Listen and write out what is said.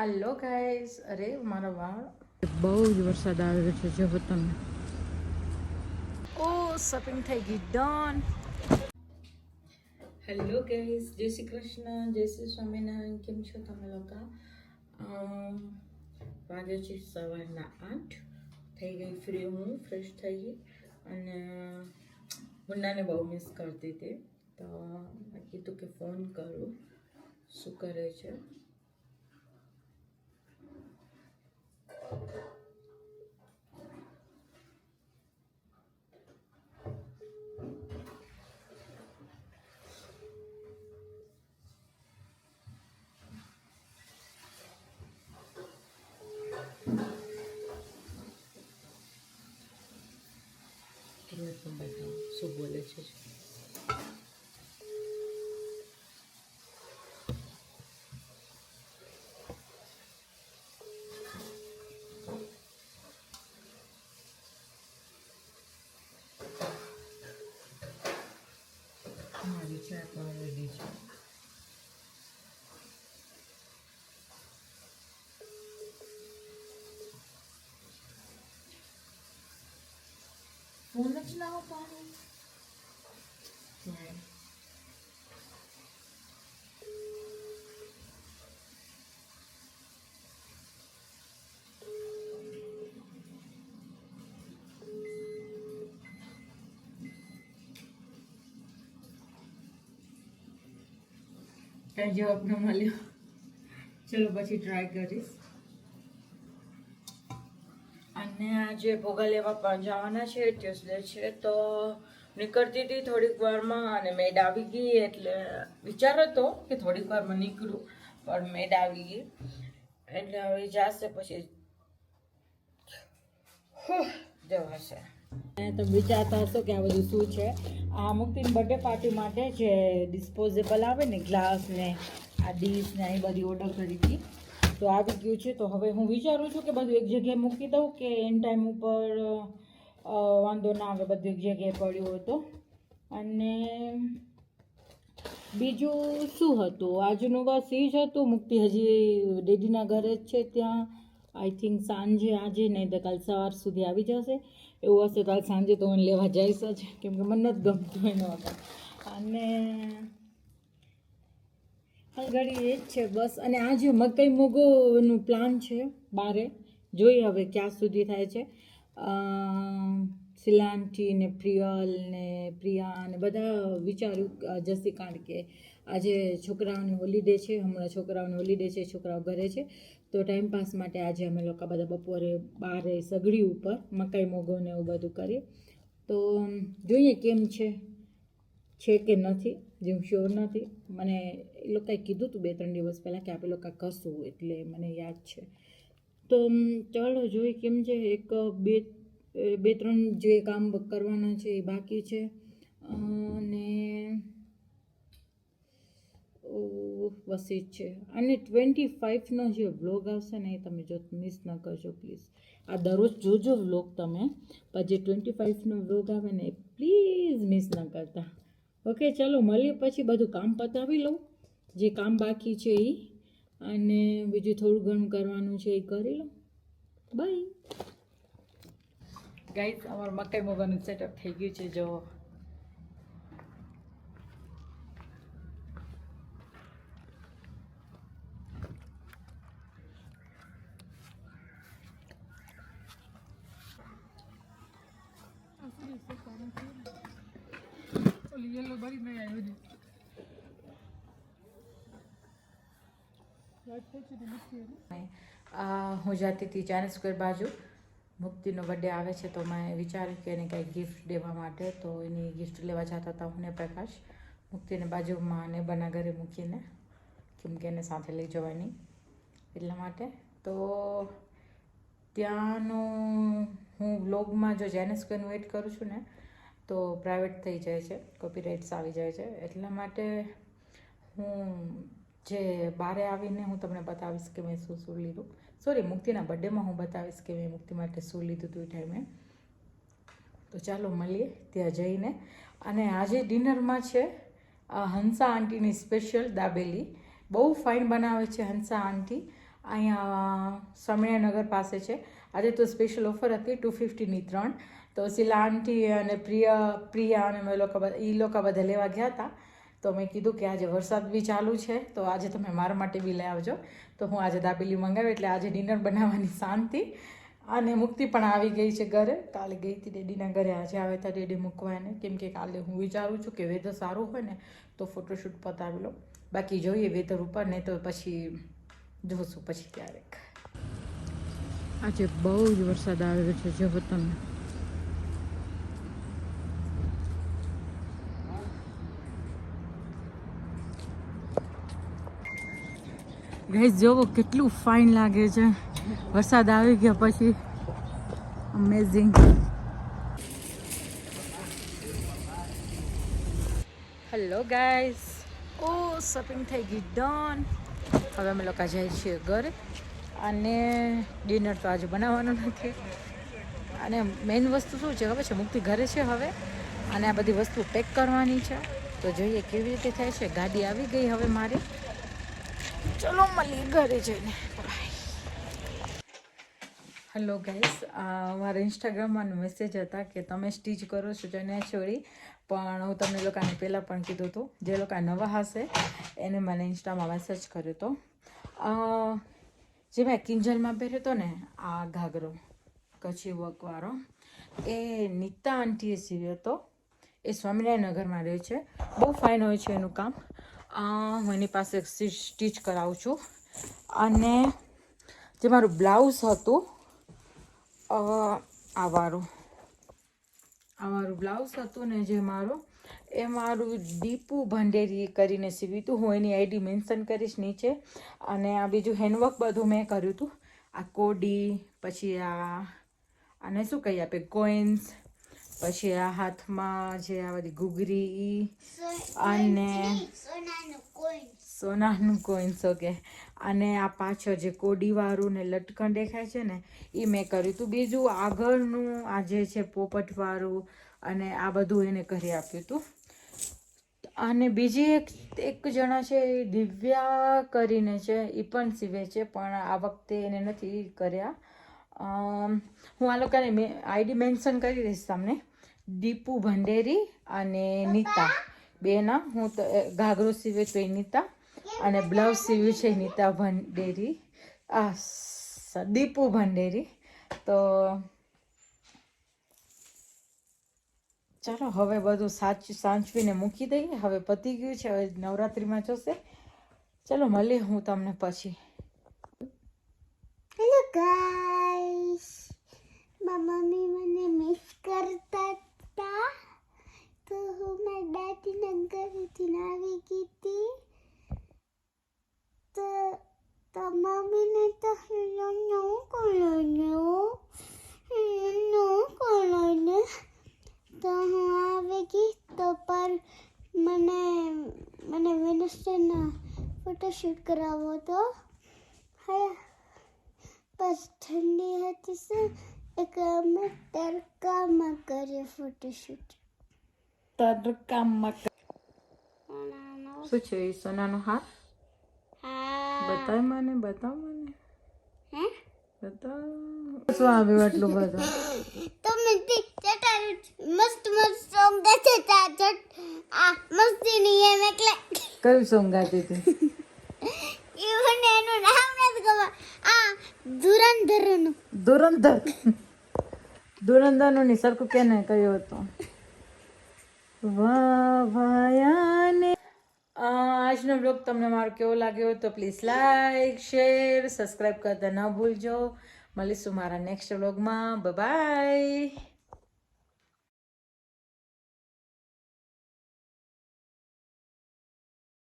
Hello guys, अरे मारा वाળ બહુ જ વરસાદ આવે છે જો તમે ઓ શોપિંગ થઈ ગઈ ડન. હેલો ગાઈસ, જય શ્રી કૃષ્ણ, જય શ્રી સ્વામિનારાયણ. કેમ છો તમે લોકો? વાગે છે સવારના 8. થઈ ગઈ ફ્રી, હું ફ્રેશ થઈ ગઈ અને મુન્નાને બહુ મિસ કરતી હતી તો મેં કીધું કે ફોન કરું શું કરે છે. તમને પણ બતાવું શું બોલે છે. મારી ચા પણ રેડી છે. ફોન જ ના પાડું. કઈ જવાબ ન મળ્યો. ચલો પછી ટ્રાય કરીશ. અને આજે ભોગા લેવા પણ જવાના છે, ટ્યુસડે છે તો નીકળતી હતી થોડીક વારમાં અને મેડ આવી ગઈ એટલે વિચાર હતો કે થોડીક વારમાં નીકળું પણ મેડ આવી ગઈ એટલે હવે જશે પછી જવાશે. તમે વિચારતા હશો કે આ બધું શું છે. આ મુક્તિની બર્થડે પાર્ટી માટે જે ડિસ્પોઝેબલ આવે ને ગ્લાસ ને આ ડીશ ને એ બધી ઓર્ડર કરી હતી તો આવી ગયું છે. તો હવે હું વિચારું છું કે બધું એક જગ્યાએ મૂકી દઉં કે એન ટાઈમ ઉપર વાંધો ના આવે બધું એક જગ્યાએ પડ્યું હોય તો. અને બીજું શું હતું, આજનું બસ એ જ હતું. મુક્તિ હજી ડેડીના ઘરે જ છે, ત્યાં આઈ થિંક સાંજે આજે નહીં તો કાલ સવાર સુધી આવી જશે. એવું હશે તો કાલ સાંજે તો હું લેવા જઈશ જ, કેમ કે મને નથી ગમતું એનો વગર. અને હાલ ઘડી એ જ છે બસ. અને આજે મકાઈ મોગોનું પ્લાન છે બારે, જોઈએ હવે ક્યાં સુધી થાય છે. શિલાંટી ને પ્રિયલ ને પ્રિયા ને બધા વિચાર્યું જશે, કારણ કે આજે છોકરાઓની હોલિડે છે, હમણાં છોકરાઓની હોલિડે છે, છોકરાઓ ઘરે છે તો ટાઈમપાસ માટે આજે અમે લોકો બધા બપોરે બારે સગડી ઉપર મકાઈ મોગો ને એવું બધું કરીએ. તો જોઈએ કેમ છે કે નથી, જે હું શ્યોર નથી. મને એ લોકોએ કીધું હતું 2-3 દિવસ પહેલાં કે આપણે લોકો કરશું, એટલે મને યાદ છે. તો ચાલો જોઈએ કેમ છે. એક બે ત્રણ જે કામ કરવાના છે એ બાકી છે. અને બસ એ જ છે. અને 25નો જે વ્લોગ આવશે ને એ તમે જો મિસ ન કરજો પ્લીઝ. આ દરરોજ જોજો વ્લોગ તમે, પણ જે 25નો વ્લોગ આવે ને એ પ્લીઝ મિસ ન કરતા. ઓકે ચલો મળીએ પછી. બધું કામ પતાવી લઉં જે કામ બાકી છે એ, અને બીજું થોડું ઘણું કરવાનું છે એ કરી લઉં. Bye guys. અમારું મકાઈ મોગાનું સેટઅપ થઈ ગયું છે જો. હું જતી હતી ચાઇનીઝ સ્ક્વેર બાજુ. મુક્તિનો બર્થડે આવે છે તો મેં વિચાર્યું કે એને કંઈક ગિફ્ટ દેવા માટે, તો એની ગિફ્ટ લેવા જતા હતા હું ને પ્રકાશ. મુક્તિને બાજુમાં ને બના ઘરે મૂકીને, કેમ કે એને સાથે લઈ જવાની એટલા માટે. તો ત્યાંનું હું વ્લોગમાં જો ચાઇનીઝ સ્ક્વેરનું એડ કરું છું ને તો પ્રાઇવેટ થઈ જાય છે, કોપીરાઇટ્સ આવી જાય છે. એટલા માટે હું જે બારે આવીને હું તમને બતાવીશ કે મેં શું શું લીધું. સોરી, મુક્તિના બર્થડેમાં હું બતાવીશ કે મેં મુક્તિ માટે શું લીધું હતું એ ટાઈમે. તો ચાલો મળીએ ત્યાં જઈને. અને આજે ડિનરમાં છે હંસા આંટીની સ્પેશિયલ દાબેલી. બહુ ફાઇન બનાવે છે હંસા આંટી. અહીંયા સ્વામિનારાયણ નગર પાસે છે. આજે તો સ્પેશિયલ ઓફર હતી 250ની 3. તો શીલા આંટી અને પ્રિયા અને અમે લોકો બધા લેવા ગયા હતા. તો મેં કીધું કે આજે વરસાદ બી ચાલુ છે તો આજે તમે મારા માટે બી લઈ આવજો. તો હું આજે દાબેલી મંગાવી એટલે આજે ડિનર બનાવવાની શાંતિ. અને મુક્તિ પણ આવી ગઈ છે ઘરે. કાલે ગઈ હતી ડેડીના ઘરે, આજે આવે તો ડેડી મૂકવા એને, કેમ કે કાલે હું વિચારું છું કે વેધર સારું હોય ને તો ફોટોશૂટ પતાવી લો. બાકી જોઈએ વેધર ઉપર, ને તો પછી જોશું પછી ક્યારેક. આજે બહુ જ વરસાદ આવ્યો છે જો તમે. ગાઈસ જોવો કેટલું ફાઇન લાગે છે વરસાદ આવી ગયા પછી. અમેઝિંગ. હેલો ગાઈસ, શોપિંગ થઈ ગઈ ડન. હવે અમે લોકો જઈએ છીએ ઘરે અને ડિનર તો આજે બનાવવાનું નથી. અને મેઇન વસ્તુ શું છે ખબર છે, મુક્તિ ઘરે છે હવે અને આ બધી વસ્તુ પેક કરવાની છે. તો જોઈએ કેવી રીતે થાય છે. ગાડી આવી ગઈ હવે મારી. ચલો મળીએ ઘરે જઈને. હેલો ગાઈસ, મારા ઇન્સ્ટાગ્રામમાં મેસેજ હતા કે તમે સ્ટીચ કરો છો ચણિયા ચોળી, પણ હું તમને લોકોને પહેલાં પણ કીધું હતું, જે લોકો નવા હશે એને મને ઇન્સ્ટામાં મેસેજ કર્યો હતો. જે મેં કિંજલમાં પહેર્યો હતો ને આ ઘાઘરો કચ્છી વર્કવાળો, એ નીતા આંટીએ સીવ્યો હતો. એ સ્વામિનારાયણ નગરમાં રહે છે. બહુ ફાઇન હોય છે એનું કામ. હું એની પાસે સ્ટીચ કરાવું છું. અને જે મારું બ્લાઉઝ હતું આ વાળું બ્લાઉઝ હતું ને જે મારું દીપુ ભંડેરી કરીને સીવ્યું હતું. હું એની આઈડી મેન્શન કરીશ નીચે. અને આ બીજું હેન્ડવર્ક બધું મેં કર્યું હતું. આ કોડી, પછી આને શું કહીએ આપણે, કોઇન્સ, પછી આ હાથમાં જે આ બધી ઘૂઘરી અને સોનાનું કોઇન્સ. ઓકે. અને આ પાછળ જે કોડીવાળું ને લટકણ દેખાય છે ને એ મેં કર્યું હતું. બીજું આગળનું આ જે છે પોપટવાળું અને આ બધું એને કરી આપ્યું હતું. અને બીજી એક જણા છે દિવ્યા કરીને છે, એ પણ સીવે છે, પણ આ વખતે એને નથી કર્યા. હું આ લોકોને આઈડી મેન્શન કરી દઈશ તમને. દીપુ ભંડેરી અને નીતા બેના. હું તો ઘાઘરો સીવે તો એ નીતા અને બ્લાઉઝ સીવ્યું છે નીતા ભંડેરી, દીપુ ભંડેરી. તો ચાલો હવે બધું સાચવીને મૂકી દઈએ. હવે પતી ગયું છે, હવે નવરાત્રિમાં જશે. ચલો મળીએ હું તમને પછી. હેલો ગાઈસ, મમ્મી મને મિસ કરતા હતા તો હું મારા દાદીના ઘરેથી આવી ગઈ હતી. તો મમ્મીને તો તો હું આવી ગઈ. તો પર મને વેનસડેના ફોટોશૂટ કરાવવો હતો. બસ ઠંડી હતી શું, એક અમે તડકામાં કરીએ ફોટોશૂટ. તડકામાં શું છે એ સોનાનો હાર? બતાવ મને. શું આવ્યું આટલું બધું? તમે મસ્ત સોંગ ગાતા હતા. આ મસ્તી નહીં એમ એટલે કયું સોંગ ગાતી હતી? મને એનું નામ નથી ખબર. આ ધુરંધરનું ની સરખું કેને કહ્યું હતું? વાયાને. આજનો બ્લોગ તમને મારો કેવો લાગ્યો તો પ્લીઝ લાઈક, શેર, સબસ્ક્રાઈબ કરતા ન ભૂલજો. મળીશું મારા નેક્સ્ટ બ્લોગમાં. બાય.